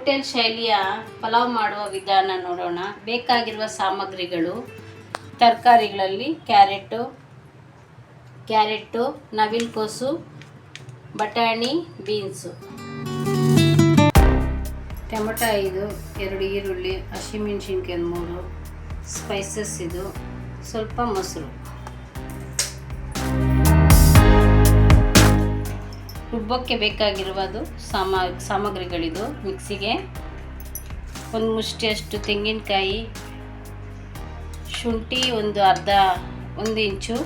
Hotel ಶೈಲಿಯ ಪಲಾವ್ ಮಾಡುವ ವಿಧಾನ ನೋಡೋಣ. ಬೇಕಾಗಿರುವ ಸಾಮಗ್ರಿಗಳು: ತರಕಾರಿಗಳಲ್ಲಿ ಕ್ಯಾರೆಟು, ನವಿಲುಕೋಸು, ಬಟಾಣಿ, ಬೀನ್ಸು, ಟೊಮೆಟೊ 5, 2 ಈರುಳ್ಳಿ, ಹಸಿಮೆಣಸಿನ್ಕಾಯಿ 3, ಸ್ಪೈಸಸ್ ಇದು, ಸ್ವಲ್ಪ ಮೊಸರು. ರುಬ್ಬಕ್ಕೆ ಬೇಕಾಗಿರುವುದು ಸಾಮಗ್ರಿಗಳಿದು: ಮಿಕ್ಸಿಗೆ 1 ಮುಷ್ಟಿಯಷ್ಟು ತೆಂಗಿನಕಾಯಿ, ಶುಂಠಿ ಒಂದು ಇಂಚು,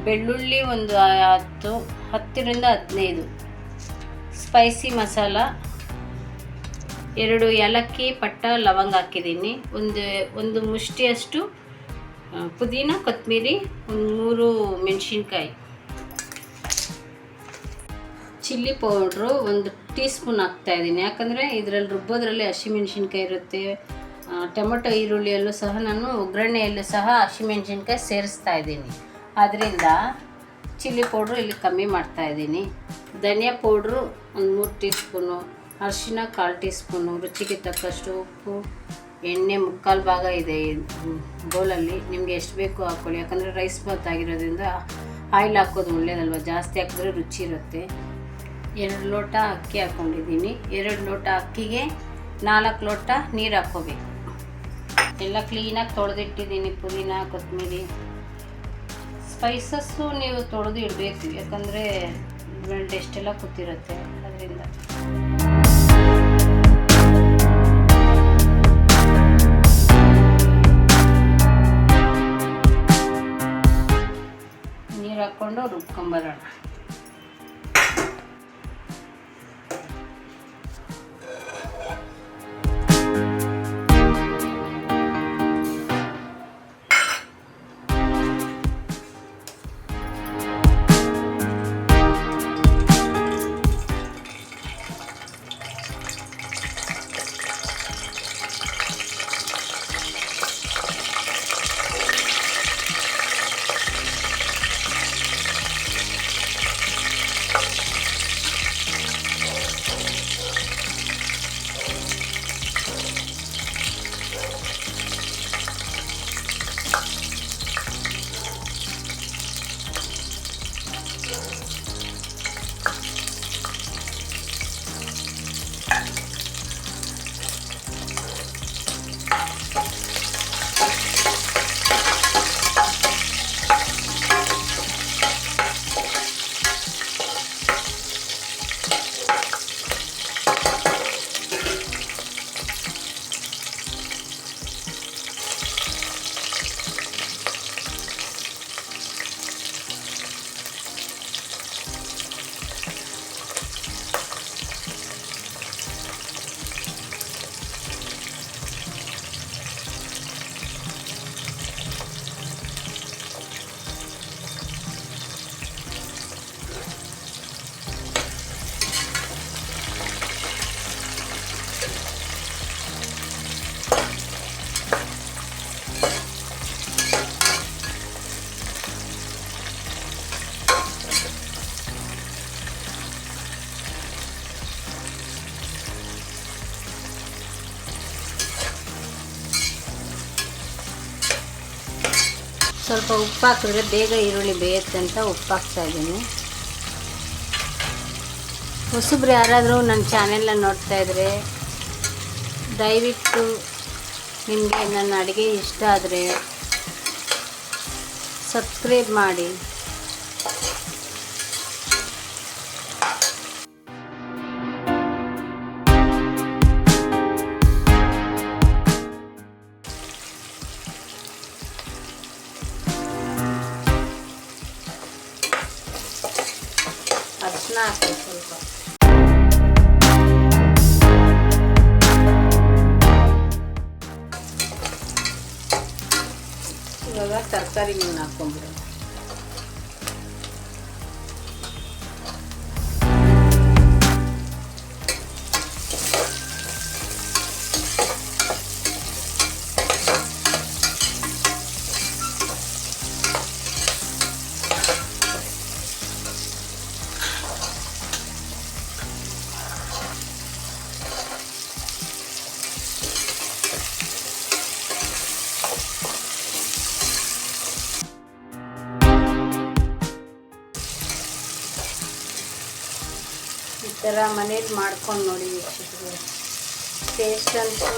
ಬೆಳ್ಳುಳ್ಳಿ 10ರಿಂದ 15, ಸ್ಪೈಸಿ ಮಸಾಲ 2 ಏಲಕ್ಕಿ, ಪಟ್ಟ, ಲವಂಗ ಹಾಕಿದ್ದೀನಿ, ಒಂದು ಮುಷ್ಟಿಯಷ್ಟು ಪುದೀನ, ಕೊತ್ತಂಬರಿ, 3 ಮೆಣಸಿನ್ಕಾಯಿ, ಚಿಲ್ಲಿ ಪೌಡ್ರು 1 ಟೀ ಸ್ಪೂನ್ ಹಾಕ್ತಾಯಿದ್ದೀನಿ. ಯಾಕಂದರೆ ಇದರಲ್ಲಿ ರುಬ್ಬೋದ್ರಲ್ಲಿ ಹಸಿಮೆಣ್ಸಿನ್ಕಾಯಿ ಇರುತ್ತೆ. ಟೊಮೆಟೊ ಈರುಳ್ಳಿಯಲ್ಲೂ ಸಹ ನಾನು ಒಗ್ಗರಣೆಯಲ್ಲೂ ಸಹ ಹಸಿಮೆಣ್ಸಿನ್ಕಾಯಿ ಸೇರಿಸ್ತಾ ಇದ್ದೀನಿ. ಆದ್ದರಿಂದ ಚಿಲ್ಲಿ ಪೌಡ್ರು ಇಲ್ಲಿ ಕಮ್ಮಿ ಮಾಡ್ತಾಯಿದ್ದೀನಿ. ಧನಿಯಾ ಪೌಡ್ರು 3 ಟೀ ಸ್ಪೂನು, ಅರಿಶಿನ 1/4 ಟೀ ಸ್ಪೂನು, ರುಚಿಗೆ ತಕ್ಕಷ್ಟು ಉಪ್ಪು, ಎಣ್ಣೆ 3/4 ಭಾಗ ಇದೆ ಬೌಲಲ್ಲಿ. ನಿಮಗೆ ಎಷ್ಟು ಬೇಕು ಹಾಕ್ಕೊಳ್ಳಿ. ಯಾಕಂದರೆ ರೈಸ್ ಬಾತ್ ಆಗಿರೋದ್ರಿಂದ ಆಯಿಲ್ ಹಾಕೋದು ಒಳ್ಳೆಯದಲ್ವ, ಜಾಸ್ತಿ ಹಾಕಿದ್ರೆ ರುಚಿ ಇರುತ್ತೆ. 2 ಲೋಟ ಅಕ್ಕಿ ಹಾಕ್ಕೊಂಡಿದ್ದೀನಿ. 2 ಲೋಟ ಅಕ್ಕಿಗೆ 4 ಲೋಟ ನೀರು ಹಾಕ್ಕೋಬೇಕು. ಎಲ್ಲ ಕ್ಲೀನಾಗಿ ತೊಳೆದಿಟ್ಟಿದ್ದೀನಿ. ಪುದೀನ, ಕೊತ್ತಂಬರಿ, ಸ್ಪೈಸಸ್ಸು ನೀವು ತೊಳೆದು ಇಡಬೇಕು. ಯಾಕಂದರೆ ಎಷ್ಟೆಲ್ಲ ಕೂತಿರುತ್ತೆ ಅದರಿಂದ. ನೀರು ಹಾಕ್ಕೊಂಡು ರುಬ್ಕೊಂಬರೋಣ. ಸ್ವಲ್ಪ ಉಪ್ಪು ಹಾಕಿದ್ರೆ ಬೇಗ ಈರುಳ್ಳಿ ಬೇಯುತ್ತೆ ಅಂತ ಉಪ್ಪು ಹಾಕ್ತಾಯಿದ್ದೀನಿ. ಹೊಸಬ್ರು ಯಾರಾದರೂ ನನ್ನ ಚಾನೆಲ್ನ ನೋಡ್ತಾ ಇದ್ದರೆ ದಯವಿಟ್ಟು ನಿಮಗೆ ನನ್ನ ಅಡುಗೆ ಇಷ್ಟ ಆದರೆ ಸಬ್ಸ್ಕ್ರೈಬ್ ಮಾಡಿ. ಅರಿಶಿನ ಹಾಕಿ ಸ್ವಲ್ಪ. ಇವಾಗ ತರಕಾರಿ ಹಾಕ್ಕೊಂಬಿಡೋಣ. ಥರ ಮನೇಲಿ ಮಾಡ್ಕೊಂಡು ನೋಡಿ ವೀಕ್ಷಕರೇ. ಟೇಸ್ಟ್ ಅಂತೂ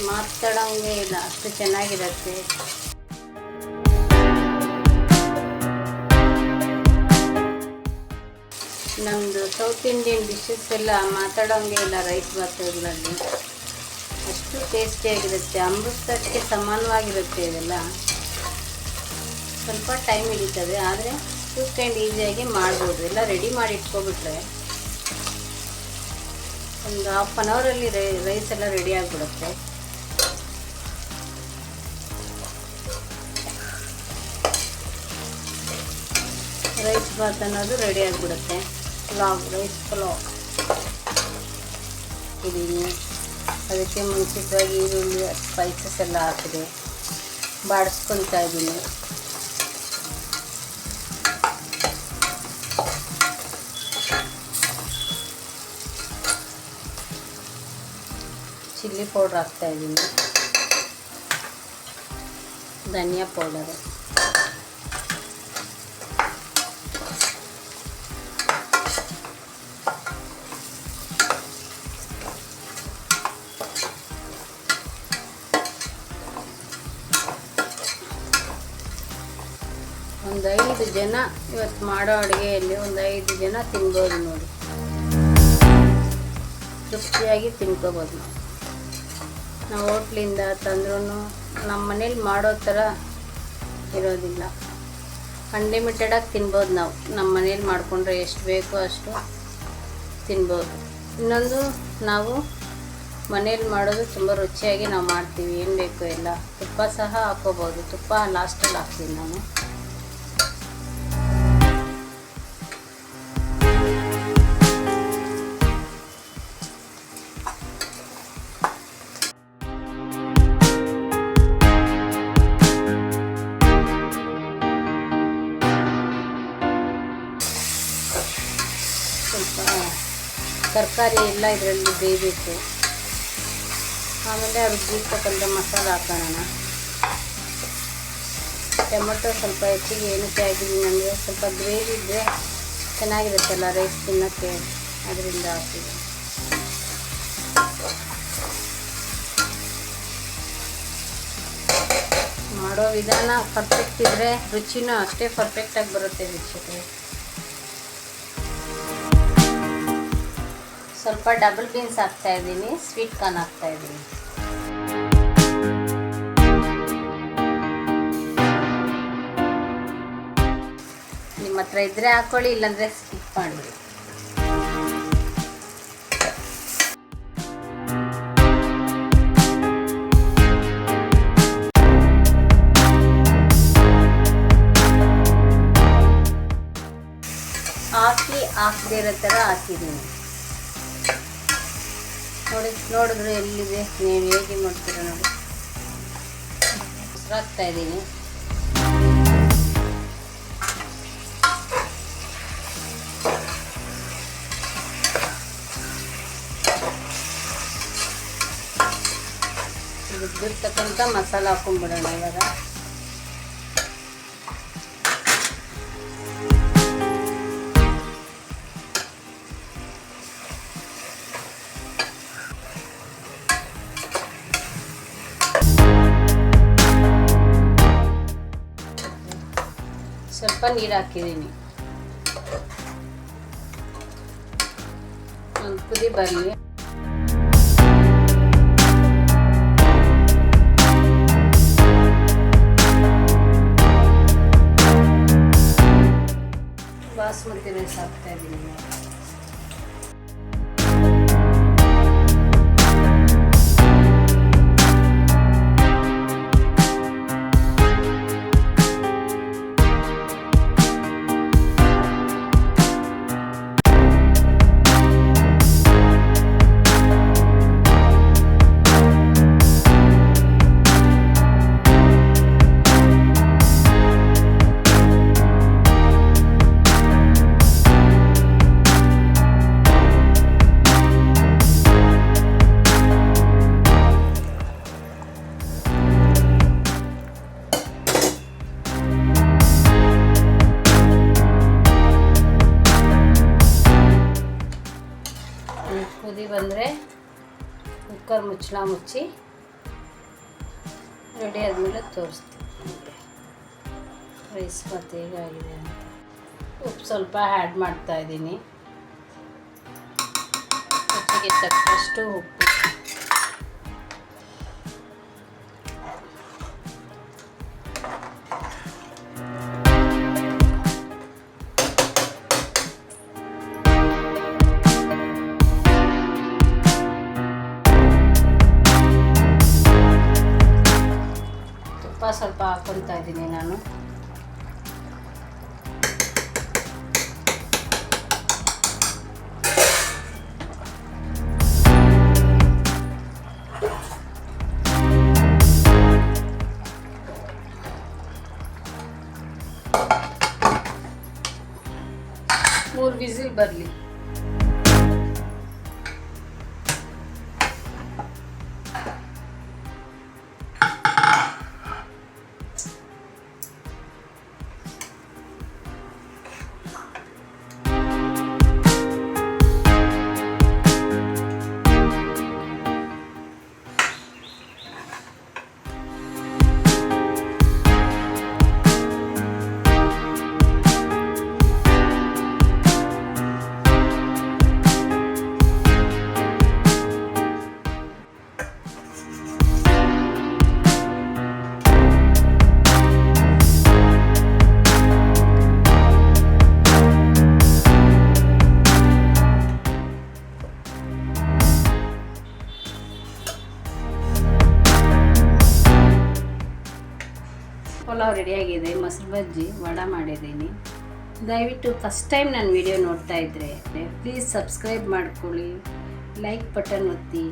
ಮಾತಾಡೋಂಗೆ ಇಲ್ಲ, ಅಷ್ಟು ಚೆನ್ನಾಗಿರುತ್ತೆ. ನಮ್ಮದು ಸೌತ್ ಇಂಡಿಯನ್ ಡಿಶಸ್ ಎಲ್ಲ ಮಾತಾಡೋಂಗೆ ಇಲ್ಲ ರೈಸ್ ಬಾತ್ಗಳಲ್ಲಿ, ಅಷ್ಟು ಟೇಸ್ಟಿಯಾಗಿರುತ್ತೆ. ಅಮೃತಕ್ಕೆ ಸಮಾನವಾಗಿರುತ್ತೆ ಇದೆಲ್ಲ. ಸ್ವಲ್ಪ ಟೈಮ್ ಹಿಡಿತದೆ, ಆದರೆ ಕ್ವಿಕ್ ಆ್ಯಂಡ್ ಈಸಿಯಾಗಿ ಮಾಡ್ಬೋದು. ಎಲ್ಲ ರೆಡಿ ಮಾಡಿ ಇಟ್ಕೊಬಿಟ್ರೆ ಒಂದು ಹಾಫ್ ಆನ್ ಅವರಲ್ಲಿ ರೈಸ್ ಎಲ್ಲ ರೆಡಿ ಆಗಿಬಿಡುತ್ತೆ. ರೈಸ್ ಬಾತ್ ಅನ್ನೋದು ರೆಡಿ ಆಗಿಬಿಡುತ್ತೆ. ರೈಸ್ ಪಲಾವ್ ಇದೀನಿ. ಅದಕ್ಕೆ ಮುಂಚಿತವಾಗಿ ಈರುಳ್ಳಿ ಸ್ಪೈಸಸ್ ಎಲ್ಲ ಹಾಕಿದೆ, ಬಾಡಿಸ್ಕೊಳ್ತಾ ಇದ್ದೀನಿ. ಚಿಲ್ಲಿ ಪೌಡ್ರ್ ಹಾಕ್ತಾಯಿದ್ದೀನಿ, ಧನಿಯಾ ಪೌಡರು, ಒಂದು 5 ಜನ ಇವತ್ತು ಮಾಡೋ ಅಡುಗೆಯಲ್ಲಿ ಒಂದು 5 ಜನ ತಿನ್ಬೋದು ನೋಡಿ. ತೃಪ್ತಿಯಾಗಿ ತಿನ್ಕೋಬೋದು. ನಾವು ಹೋಟ್ಲಿಂದ ತಂದ್ರೂ ನಮ್ಮ ಮನೇಲಿ ಮಾಡೋ ಥರ ಇರೋದಿಲ್ಲ. ಅನ್ಲಿಮಿಟೆಡಾಗಿ ತಿನ್ಬೋದು. ನಮ್ಮ ಮನೇಲಿ ಮಾಡಿಕೊಂಡ್ರೆ ಎಷ್ಟು ಬೇಕೋ ಅಷ್ಟು ತಿನ್ಬೋದು. ಇನ್ನೊಂದು, ನಾವು ಮನೇಲಿ ಮಾಡೋದು ತುಂಬ ರುಚಿಯಾಗಿ ನಾವು ಮಾಡ್ತೀವಿ. ಏನು ಬೇಕೋ ಎಲ್ಲ. ತುಪ್ಪ ಸಹ ಹಾಕ್ಕೋಬೋದು. ತುಪ್ಪ ಲಾಸ್ಟಲ್ಲಿ ಹಾಕ್ತೀನಿ ನಾನು. ಸ್ವಲ್ಪ ತರಕಾರಿ ಎಲ್ಲ ಇದರಲ್ಲಿ ಬೇಯಬೇಕು. ಆಮೇಲೆ ರುಬ್ಬಿರ್ತಕ್ಕಂಥ ಮಸಾಲೆ ಹಾಕೋಣ. ಟೊಮೆಟೊ ಸ್ವಲ್ಪ ಹೆಚ್ಚಿಗೆ ಏನಕ್ಕೆ ಹಾಕಿದ್ದೀನಿ ಅಂದರೆ ಸ್ವಲ್ಪ ಗ್ರೇವಿ ಇದ್ದರೆ ಚೆನ್ನಾಗಿರುತ್ತಲ್ಲ ರೈಸ್ ತಿನ್ನೋಕ್ಕೆ, ಅದರಿಂದ ಹಾಕಿದ್ದೀನಿ. ಮಾಡೋ ವಿಧಾನ ಪರ್ಫೆಕ್ಟ್ ಇದ್ದರೆ ರುಚಿನೂ ಅಷ್ಟೇ ಪರ್ಫೆಕ್ಟಾಗಿ ಬರುತ್ತೆ ವೀಕ್ಷಕರೇ. ಸ್ವಲ್ಪ ಡಬಲ್ ಬೀನ್ಸ್ ಹಾಕ್ತಾಯಿದ್ದೀನಿ, ಸ್ವೀಟ್ ಕಾರ್ನ್ ಹಾಕ್ತಾಯಿದ್ದೀನಿ. ನಿಮ್ಮ ಹತ್ರ ಇದ್ದರೆ ಹಾಕ್ಕೊಳ್ಳಿ, ಇಲ್ಲಾಂದರೆ ಸ್ಕಿಪ್ ಮಾಡಿಬಿಡಿ. ಹಾಕದೇ ಇರೋ ಥರ ಹಾಕಿದ್ದೀನಿ. ನೋಡಿದ್ರೆ ಎಲ್ಲಿದೆ, ನೀವು ಹೇಗೆ ಮಾಡ್ತೀರ ನೋಡಿ. ಮೊಸರು ಹಾಕ್ತಾಯಿದ್ದೀನಿ. ರುಬ್ಬಿರ್ತಕ್ಕಂಥ ಮಸಾಲ ಹಾಕೊಂಡ್ಬಿಡೋಣ ಇವಾಗ. ಸ್ವಲ್ಪ ನೀರು ಹಾಕಿದ್ದೀನಿ. ಒಂದು ಕುದಿ ಬರಲಿ. ಬಾಸ್ಮತಿ ರೈಸ್ ಹಾಕ್ತಾ ಇದ್ದೀನಿ. ಕುದಿ ಬಂದರೆ ಕುಕ್ಕರ್ ಮುಚ್ಚಳ ಮುಚ್ಚಿ ರೆಡಿ ಆದಮೇಲೆ ತೋರಿಸ್ತೀನಿ ರೈಸ್ ಮತ್ತು ಹೇಗಾಗಿದೆ ಅಂತ. ಉಪ್ಪು ಸ್ವಲ್ಪ ಆ್ಯಡ್ ಮಾಡ್ತಾಯಿದ್ದೀನಿ, ರುಚಿಗೆ ತಕ್ಕಷ್ಟು ಉಪ್ಪು. ತುಪ್ಪ ಸ್ವಲ್ಪ ಹಾಕ್ಕೊಳ್ತಾ ಇದ್ದೀನಿ ನಾನು. ಮೂರು ವಿಸಿಲ್ ಬರಲಿ. ಪಲಾವ್ ರೆಡಿಯಾಗಿದೆ. ಮೊಸರು ಬಜ್ಜಿ ವಡ ಮಾಡಿದ್ದೀನಿ. ದಯವಿಟ್ಟು ಫಸ್ಟ್ ಟೈಮ್ ನನ್ನ ವಿಡಿಯೋ ನೋಡ್ತಾ ಇದ್ದರೆ ಪ್ಲೀಸ್ ಸಬ್ಸ್ಕ್ರೈಬ್ ಮಾಡ್ಕೊಳ್ಳಿ, ಲೈಕ್ ಬಟನ್ ಒತ್ತಿ.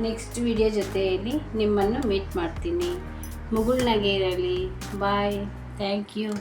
ನೆಕ್ಸ್ಟ್ ವಿಡಿಯೋ ಜೊತೆಯಲ್ಲಿ ನಿಮ್ಮನ್ನು ಮೀಟ್ ಮಾಡ್ತೀನಿ. ಮುಗುಳ್ನಾಗೆ ಇರಲಿ. ಬಾಯ್. Thank you.